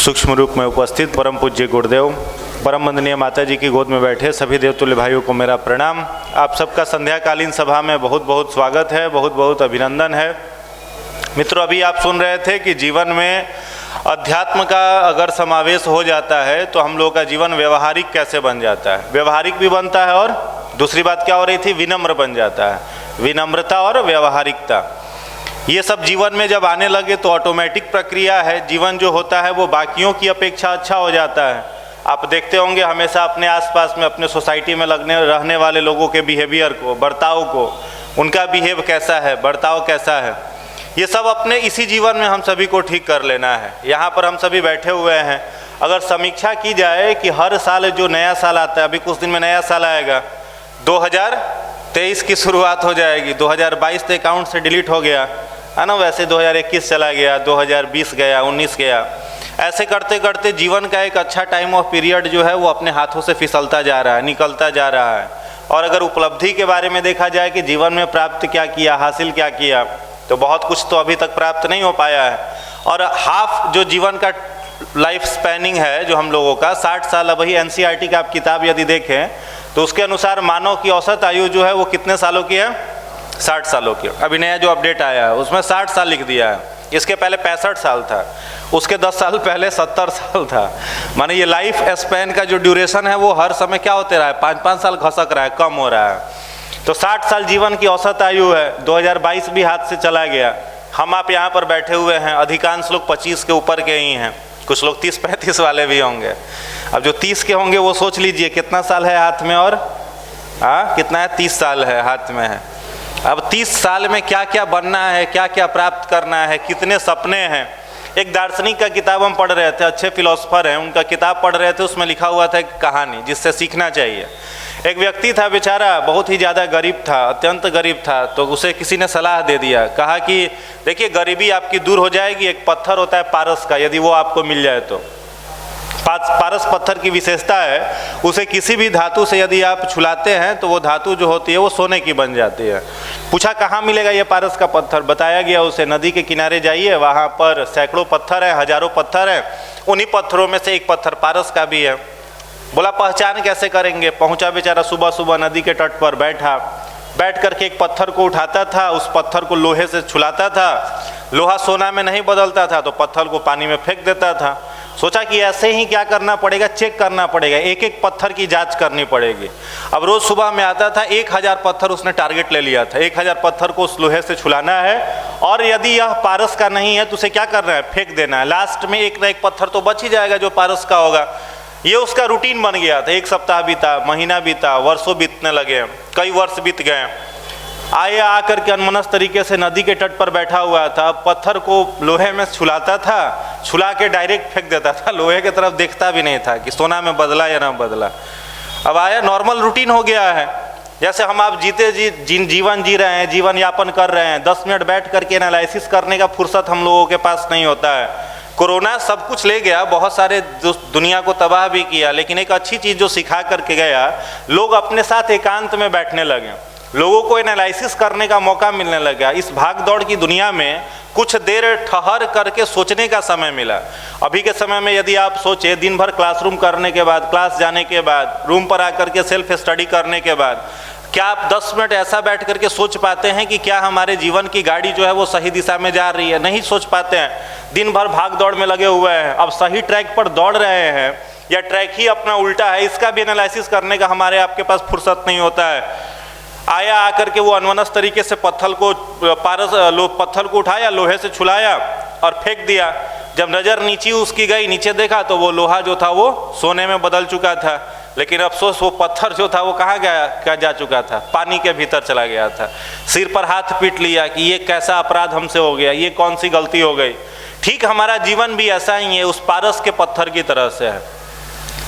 सूक्ष्म रूप में उपस्थित परम पूज्य गुरुदेव, परम वंदनीय माता जी की गोद में बैठे सभी देवतुल्य भाइयों को मेरा प्रणाम। आप सबका संध्याकालीन सभा में बहुत बहुत स्वागत है, बहुत बहुत अभिनंदन है। मित्रों, अभी आप सुन रहे थे कि जीवन में अध्यात्म का अगर समावेश हो जाता है तो हम लोगों का जीवन व्यवहारिक कैसे बन जाता है। व्यवहारिक भी बनता है और दूसरी बात क्या हो रही थी, विनम्र बन जाता है। विनम्रता और व्यवहारिकता ये सब जीवन में जब आने लगे तो ऑटोमेटिक प्रक्रिया है। जीवन जो होता है वो बाकियों की अपेक्षा अच्छा हो जाता है। आप देखते होंगे हमेशा अपने आसपास में, अपने सोसाइटी में रहने वाले लोगों के बिहेवियर को, बर्ताव को, उनका बिहेव कैसा है, बर्ताव कैसा है, ये सब अपने इसी जीवन में हम सभी को ठीक कर लेना है। यहाँ पर हम सभी बैठे हुए हैं, अगर समीक्षा की जाए कि हर साल जो नया साल आता है, अभी कुछ दिन में नया साल आएगा, 2023 की शुरुआत हो जाएगी। 2022 तो अकाउंट से डिलीट हो गया है ना, वैसे 2021 चला गया, 2020 गया, 19 गया। ऐसे करते करते जीवन का एक अच्छा टाइम ऑफ पीरियड जो है वो अपने हाथों से फिसलता जा रहा है, निकलता जा रहा है। और अगर उपलब्धि के बारे में देखा जाए कि जीवन में प्राप्त क्या किया, हासिल क्या किया, तो बहुत कुछ तो अभी तक प्राप्त नहीं हो पाया है। और हाफ जो जीवन का लाइफ स्पैनिंग है जो हम लोगों का 60 साल, अब वही NCERT का आप किताब यदि देखें तो उसके अनुसार मानव की औसत आयु जो है वो कितने सालों की है, 60 सालों की। अभी नया जो अपडेट आया है उसमें 60 साल लिख दिया है। इसके पहले 65 साल था, उसके 10 साल पहले 70 साल था। माने ये लाइफ स्पैन का जो ड्यूरेशन है वो हर समय क्या होते रहा है, 5-5 साल खसक रहा है, कम हो रहा है। तो 60 साल जीवन की औसत आयु है। 2022 भी हाथ से चला गया। हम आप यहाँ पर बैठे हुए हैं, अधिकांश लोग 25 के ऊपर के ही हैं, कुछ लोग 30-35 वाले भी होंगे। अब जो 30 के होंगे वो सोच लीजिए कितना साल है हाथ में, और कितना है, 30 साल है हाथ में है। अब 30 साल में क्या क्या बनना है, क्या क्या प्राप्त करना है, कितने सपने हैं। एक दार्शनिक का किताब हम पढ़ रहे थे, अच्छे फिलोसफर हैं, उनका किताब पढ़ रहे थे, उसमें लिखा हुआ था एक कहानी जिससे सीखना चाहिए। एक व्यक्ति था, बेचारा बहुत ही ज़्यादा गरीब था, अत्यंत गरीब था। तो उसे किसी ने सलाह दे दिया, कहा कि देखिए गरीबी आपकी दूर हो जाएगी, एक पत्थर होता है पारस का, यदि वो आपको मिल जाए तो। पारस पत्थर की विशेषता है, उसे किसी भी धातु से यदि आप छुलाते हैं तो वो धातु जो होती है वो सोने की बन जाती है। पूछा कहाँ मिलेगा ये पारस का पत्थर, बताया गया उसे नदी के किनारे जाइए, वहाँ पर सैकड़ों पत्थर हैं, हजारों पत्थर हैं, उन्हीं पत्थरों में से एक पत्थर पारस का भी है। बोला पहचान कैसे करेंगे। पहुँचा बेचारा, सुबह सुबह नदी के तट पर बैठा, बैठ करके एक पत्थर को उठाता था, उस पत्थर को लोहे से छुलाता था। लोहा सोना में नहीं बदलता था तो पत्थर को पानी में फेंक देता था। सोचा कि ऐसे ही क्या करना पड़ेगा, चेक करना पड़ेगा, एक एक पत्थर की जांच करनी पड़ेगी। अब रोज सुबह में आता था, 1000 पत्थर उसने टारगेट ले लिया था। 1000 पत्थर को उस लोहे से छुलाना है, और यदि यह पारस का नहीं है तो उसे क्या करना है, फेंक देना है। लास्ट में एक ना एक पत्थर तो बच ही जाएगा जो पारस का होगा। ये उसका रूटीन बन गया था। एक सप्ताह बीता, महीना बीता, वर्षों बीतने लगे, कई वर्ष बीत गए। आया आकर के अनमनस तरीके से नदी के तट पर बैठा हुआ था, पत्थर को लोहे में छुलाता था, छुला के डायरेक्ट फेंक देता था, लोहे की तरफ देखता भी नहीं था कि सोना में बदला या ना बदला। अब आया, नॉर्मल रूटीन हो गया है, जैसे हम आप जीवन जी रहे हैं, जीवन यापन कर रहे हैं। 10 मिनट बैठ करके एनालिसिस करने का फुर्सत हम लोगों के पास नहीं होता है। कोरोना सब कुछ ले गया, बहुत सारे दुनिया को तबाह भी किया, लेकिन एक अच्छी चीज़ जो सिखा करके गया, लोग अपने साथ एकांत में बैठने लगे, लोगों को एनालिसिस करने का मौका मिलने लगा। इस भाग दौड़ की दुनिया में कुछ देर ठहर करके सोचने का समय मिला। अभी के समय में यदि आप सोचें, दिन भर क्लासरूम करने के बाद, क्लास जाने के बाद, रूम पर आकर के सेल्फ स्टडी करने के बाद, क्या आप 10 मिनट ऐसा बैठ करके सोच पाते हैं कि क्या हमारे जीवन की गाड़ी जो है वो सही दिशा में जा रही है? नहीं सोच पाते हैं। दिन भर भाग दौड़ में लगे हुए हैं। अब सही ट्रैक पर दौड़ रहे हैं या ट्रैक ही अपना उल्टा है, इसका भी एनालिसिस करने का हमारे आपके पास फुर्सत नहीं होता है। आया आकर के वो अनमनस तरीके से पत्थर को उठाया, लोहे से छुलाया और फेंक दिया। जब नज़र नीचे उसकी गई, नीचे देखा तो वो लोहा जो था वो सोने में बदल चुका था। लेकिन अफसोस, वो पत्थर जो था वो कहाँ गया, क्या जा चुका था, पानी के भीतर चला गया था। सिर पर हाथ पीट लिया कि ये कैसा अपराध हमसे हो गया, ये कौन सी गलती हो गई। ठीक हमारा जीवन भी ऐसा ही है, उस पारस के पत्थर की तरह से है।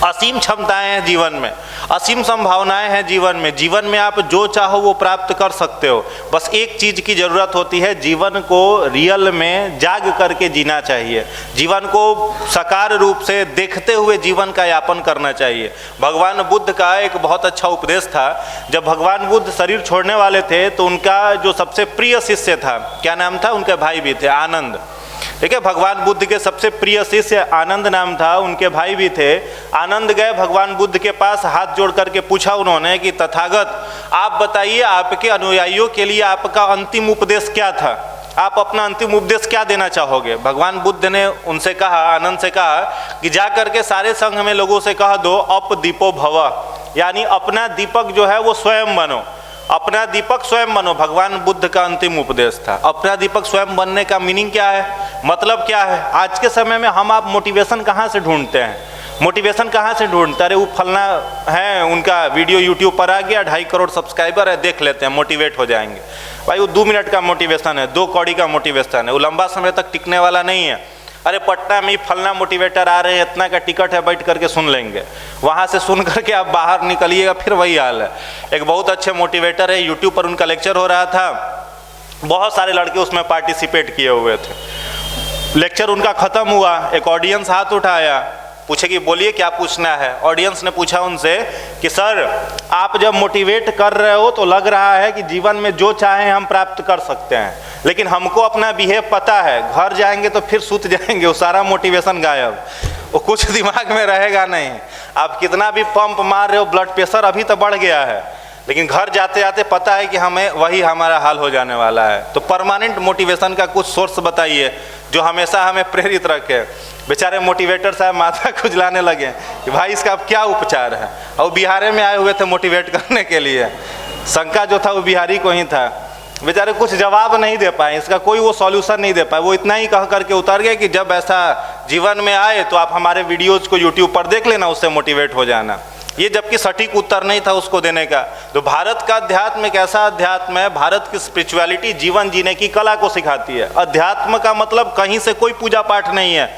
असीम क्षमताएं हैं जीवन में, असीम संभावनाएं हैं जीवन में। जीवन में आप जो चाहो वो प्राप्त कर सकते हो। बस एक चीज़ की ज़रूरत होती है, जीवन को रियल में जाग करके जीना चाहिए, जीवन को साकार रूप से देखते हुए जीवन का यापन करना चाहिए। भगवान बुद्ध का एक बहुत अच्छा उपदेश था। जब भगवान बुद्ध शरीर छोड़ने वाले थे तो उनका जो सबसे प्रिय शिष्य था, क्या नाम था, उनके भाई भी थे, आनंद। देखिए, भगवान बुद्ध के सबसे प्रिय शिष्य आनंद नाम था, उनके भाई भी थे। आनंद गए भगवान बुद्ध के पास, हाथ जोड़ करके पूछा उन्होंने कि तथागत, आप बताइए आपके अनुयायियों के लिए आपका अंतिम उपदेश क्या था, आप अपना अंतिम उपदेश क्या देना चाहोगे। भगवान बुद्ध ने उनसे कहा, आनंद से कहा कि जा करके सारे संघ में लोगों से कह दो अप दीपो भव, यानी अपना दीपक जो है वो स्वयं बनो, अपना दीपक स्वयं बनो। भगवान बुद्ध का अंतिम उपदेश था। अपना दीपक स्वयं बनने का मीनिंग क्या है, मतलब क्या है। आज के समय में हम आप मोटिवेशन कहाँ से ढूंढते हैं, मोटिवेशन कहाँ से ढूंढते हैं। अरे वो फलना है, उनका वीडियो यूट्यूब पर आ गया, 2.5 करोड़ सब्सक्राइबर है, देख लेते हैं, मोटिवेट हो जाएंगे। भाई वो 2 मिनट का मोटिवेशन है, 2 कौड़ी का मोटिवेशन है, वो लंबा समय तक टिकने वाला नहीं है। अरे पटना में फलना मोटिवेटर आ रहे हैं, इतना का टिकट है, बैठ करके सुन लेंगे, वहाँ से सुन करके आप बाहर निकलिएगा फिर वही हाल है। एक बहुत अच्छे मोटिवेटर है, यूट्यूब पर उनका लेक्चर हो रहा था, बहुत सारे लड़के उसमें पार्टिसिपेट किए हुए थे। लेक्चर उनका ख़त्म हुआ, एक ऑडियंस हाथ उठाया, पूछे कि बोलिए क्या पूछना है। ऑडियंस ने पूछा उनसे कि सर आप जब मोटिवेट कर रहे हो तो लग रहा है कि जीवन में जो चाहें हम प्राप्त कर सकते हैं, लेकिन हमको अपना बिहेव पता है, घर जाएंगे तो फिर सूत जाएंगे, वो सारा मोटिवेशन गायब, वो कुछ दिमाग में रहेगा नहीं। आप कितना भी पंप मार रहे हो, ब्लड प्रेशर अभी तो बढ़ गया है, लेकिन घर जाते जाते पता है कि हमें वही हमारा हाल हो जाने वाला है। तो परमानेंट मोटिवेशन का कुछ सोर्स बताइए जो हमेशा हमें प्रेरित रखे। बेचारे मोटिवेटर साहब माथा खुजलाने लगे कि भाई इसका अब क्या उपचार है, और बिहार में आए हुए थे मोटिवेट करने के लिए, शंका जो था वो बिहारी को ही था। बेचारे कुछ जवाब नहीं दे पाए, इसका कोई वो सॉल्यूशन नहीं दे पाए। वो इतना ही कह करके उतर गए कि जब ऐसा जीवन में आए तो आप हमारे वीडियोज़ को यूट्यूब पर देख लेना, उससे मोटिवेट हो जाना। ये जबकि सटीक उत्तर नहीं था उसको देने का। तो भारत का अध्यात्म एक ऐसा अध्यात्म है, भारत की स्पिरिचुअलिटी जीवन जीने की कला को सिखाती है। अध्यात्म का मतलब कहीं से कोई पूजा पाठ नहीं है।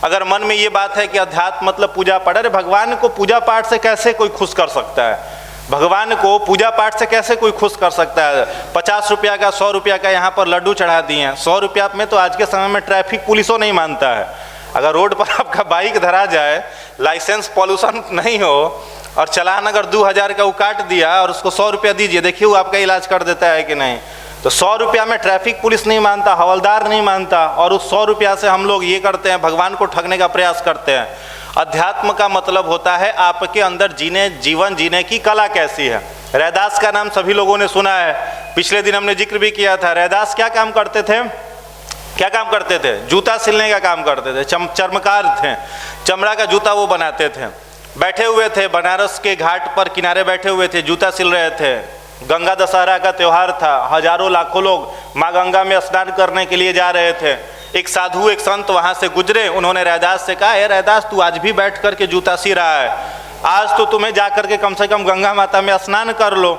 अगर मन में ये बात है कि अध्यात्म मतलब पूजा पाठ, अरे भगवान को पूजा पाठ से कैसे कोई खुश कर सकता है, भगवान को पूजा पाठ से कैसे कोई खुश कर सकता है। 50 रुपया का 100 रुपया का यहाँ पर लड्डू चढ़ा दिए हैं, 100 रुपया में तो आज के समय में ट्रैफिक पुलिसों नहीं मानता है। अगर रोड पर आपका बाइक धरा जाए, लाइसेंस पॉल्यूशन नहीं हो और चालान अगर 2000 का वो काट दिया और उसको 100 रुपया दीजिए, देखिए वो आपका इलाज कर देता है कि नहीं। तो 100 रुपया में ट्रैफिक पुलिस नहीं मानता, हवलदार नहीं मानता, और उस 100 रुपया से हम लोग ये करते हैं, भगवान को ठगने का प्रयास करते हैं। अध्यात्म का मतलब होता है आपके अंदर जीवन जीने की कला कैसी है। रैदास का नाम सभी लोगों ने सुना है, पिछले दिन हमने जिक्र भी किया था। रैदास क्या काम करते थे, क्या काम करते थे, जूता सिलने का काम करते थे, चर्मकार थे, चमड़ा का जूता वो बनाते थे। बैठे हुए थे बनारस के घाट पर किनारे बैठे हुए थे, जूता सिल रहे थे। गंगा दशहरा का त्यौहार था, हजारों लाखों लोग माँ गंगा में स्नान करने के लिए जा रहे थे। एक साधु एक संत वहाँ से गुजरे, उन्होंने रैदास से कहा, हे रैदास तू आज भी बैठ करके जूता सी रहा है, आज तो तुम्हें जा करके कम से कम गंगा माता में स्नान कर लो।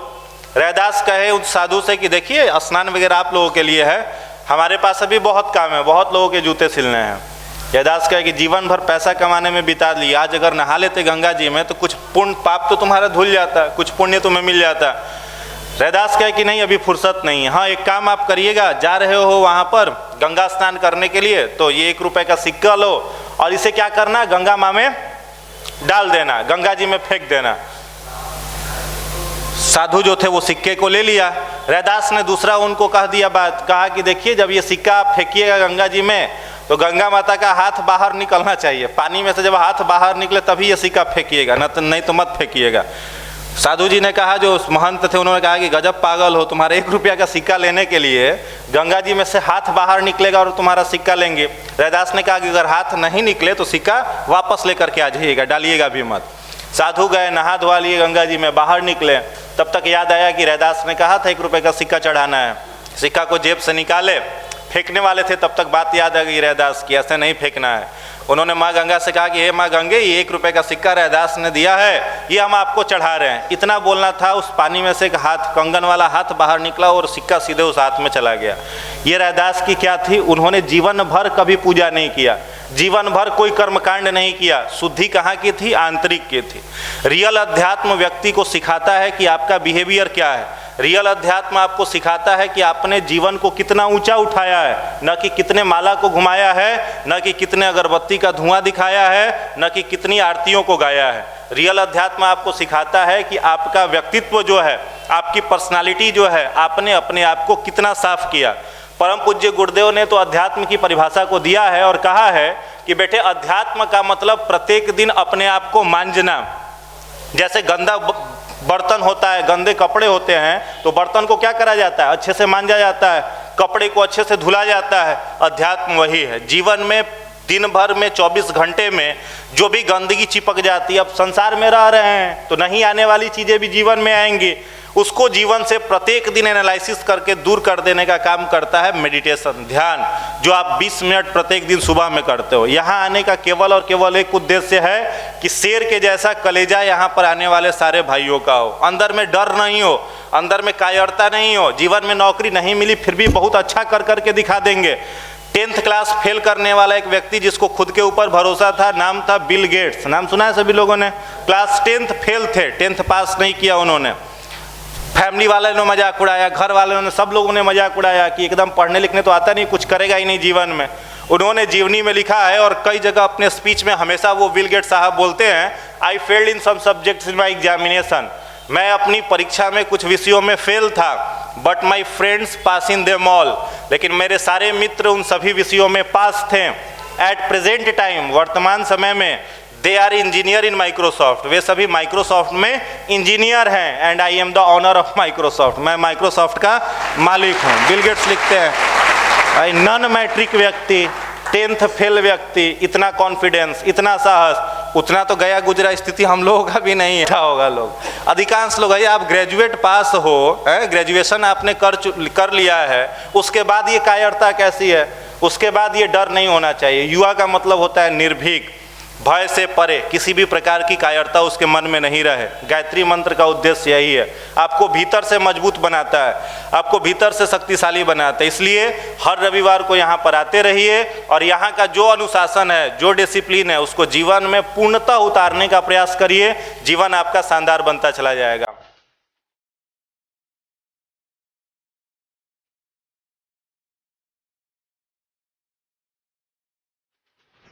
रैदास कहे उस साधु से कि देखिए स्नान वगैरह आप लोगों के लिए है, हमारे पास अभी बहुत काम है, बहुत लोगों के जूते सिलने हैं। रैदास कहे कि जीवन भर पैसा कमाने में बिता लिया, आज अगर नहा लेते गंगा जी में तो कुछ पुण्य पाप तो तुम्हारा धुल जाता, कुछ पुण्य तुम्हें मिल जाता। रैदास कहे कि नहीं अभी फुर्सत नहीं है। हाँ एक काम आप करिएगा, जा रहे हो वहाँ पर गंगा स्नान करने के लिए तो ये 1 रुपये का सिक्का लो और इसे क्या करना, गंगा माँ में डाल देना, गंगा जी में फेंक देना। साधु जो थे वो सिक्के को ले लिया। रैदास ने दूसरा उनको कह दिया बात, कहा कि देखिए जब ये सिक्का आप फेंकिएगा गंगा जी में तो गंगा माता का हाथ बाहर निकलना चाहिए, पानी में से जब हाथ बाहर निकले तभी ये सिक्का फेंकिएगा, नहीं तो मत फेंकिएगा। साधु जी ने कहा, जो महंत थे उन्होंने कहा कि गजब पागल हो, तुम्हारे 1 रुपया का सिक्का लेने के लिए गंगा जी में से हाथ बाहर निकलेगा और तुम्हारा सिक्का लेंगे। रैदास ने कहा कि अगर हाथ नहीं निकले तो सिक्का वापस लेकर के आ जाइएगा, डालिएगा भी मत। साधु गए, नहा धोवा लिए गंगा जी में, बाहर निकले, तब तक याद आया कि रैदास ने कहा था 1 रुपये का सिक्का चढ़ाना है। सिक्का को जेब से निकाले, फेंकने वाले थे, तब तक बात याद आ गई रैदास की, ऐसे नहीं फेंकना है। उन्होंने माँ गंगा से कहा कि हे माँ गंगे, ये 1 रुपये का सिक्का रैदास ने दिया है, ये हम आपको चढ़ा रहे हैं। इतना बोलना था, उस पानी में से एक हाथ, कंगन वाला हाथ बाहर निकला और सिक्का सीधे उस हाथ में चला गया। ये रैदास की क्या थी, उन्होंने जीवन भर कभी पूजा नहीं किया, जीवन भर कोई कर्मकांड नहीं किया। शुद्धि कहाँ की थी, आंतरिक की थी। रियल अध्यात्म व्यक्ति को सिखाता है कि आपका बिहेवियर क्या है। रियल अध्यात्म आपको सिखाता है कि आपने जीवन को कितना ऊंचा उठाया है, न कि कितने माला को घुमाया है, न कि कितने अगरबत्ती का धुआं दिखाया है, न कि कितनी आरतियों को गाया है। रियल अध्यात्म आपको सिखाता है कि आपका व्यक्तित्व जो है, आपकी पर्सनालिटी जो है, आपने अपने आप को कितना साफ किया। परम पूज्य गुरुदेव ने तो अध्यात्म की परिभाषा को दिया है और कहा है कि बेटे अध्यात्म का मतलब प्रत्येक दिन अपने आप को मांजना। जैसे गंदा बर्तन होता है, गंदे कपड़े होते हैं, तो बर्तन को क्या करा जाता है? अच्छे से मांजा जाता है, कपड़े को अच्छे से धुला जाता है। अध्यात्म वही है। जीवन में दिन भर में 24 घंटे में जो भी गंदगी चिपक जाती है, अब संसार में रह रहे हैं तो नहीं आने वाली चीज़ें भी जीवन में आएंगी, उसको जीवन से प्रत्येक दिन एनालिसिस करके दूर कर देने का काम करता है मेडिटेशन, ध्यान, जो आप 20 मिनट प्रत्येक दिन सुबह में करते हो। यहाँ आने का केवल और केवल एक उद्देश्य है कि शेर के जैसा कलेजा यहाँ पर आने वाले सारे भाइयों का हो, अंदर में डर नहीं हो, अंदर में कायरता नहीं हो। जीवन में नौकरी नहीं मिली फिर भी बहुत अच्छा कर करके दिखा देंगे। 10th क्लास फेल करने वाला एक व्यक्ति जिसको खुद के ऊपर भरोसा था, नाम था बिल गेट्स, नाम सुना है सभी लोगों ने? क्लास 10th फेल थे, 10th पास नहीं किया उन्होंने। फैमिली वाले ने मजाक उड़ाया, घर वालों ने, सब लोगों ने मजाक उड़ाया कि एकदम पढ़ने लिखने तो आता नहीं, कुछ करेगा ही नहीं जीवन में। उन्होंने जीवनी में लिखा है और कई जगह अपने स्पीच में हमेशा वो बिल गेट्स साहब बोलते हैं, I failed in some subjects in my examination, मैं अपनी परीक्षा में कुछ विषयों में फेल था, but my friends pass in them all, लेकिन मेरे सारे मित्र उन सभी विषयों में पास थे। एट प्रेजेंट टाइम, वर्तमान समय में, they are engineer in Microsoft, वे सभी माइक्रोसॉफ्ट में इंजीनियर हैं। And I am the owner of Microsoft, मैं माइक्रोसॉफ्ट का मालिक हूँ। बिल गेट्स लिखते हैं, नॉन मैट्रिक व्यक्ति, 10th फेल व्यक्ति, इतना कॉन्फिडेंस, इतना साहस, उतना तो गया गुजरा स्थिति हम लोगों का भी नहीं है होगा। लोग अधिकांश लोग, आप ग्रेजुएट पास हो, ग्रेजुएशन आपने कर लिया है, उसके बाद ये कायरता कैसी है? उसके बाद ये डर नहीं होना चाहिए। युवा का मतलब होता है निर्भीक, भय से परे, किसी भी प्रकार की कायरता उसके मन में नहीं रहे। गायत्री मंत्र का उद्देश्य यही है, आपको भीतर से मजबूत बनाता है, आपको भीतर से शक्तिशाली बनाता है। इसलिए हर रविवार को यहाँ पर आते रहिए और यहाँ का जो अनुशासन है, जो डिसिप्लिन है, उसको जीवन में पूर्णतः उतारने का प्रयास करिए। जीवन आपका शानदार बनता चला जाएगा।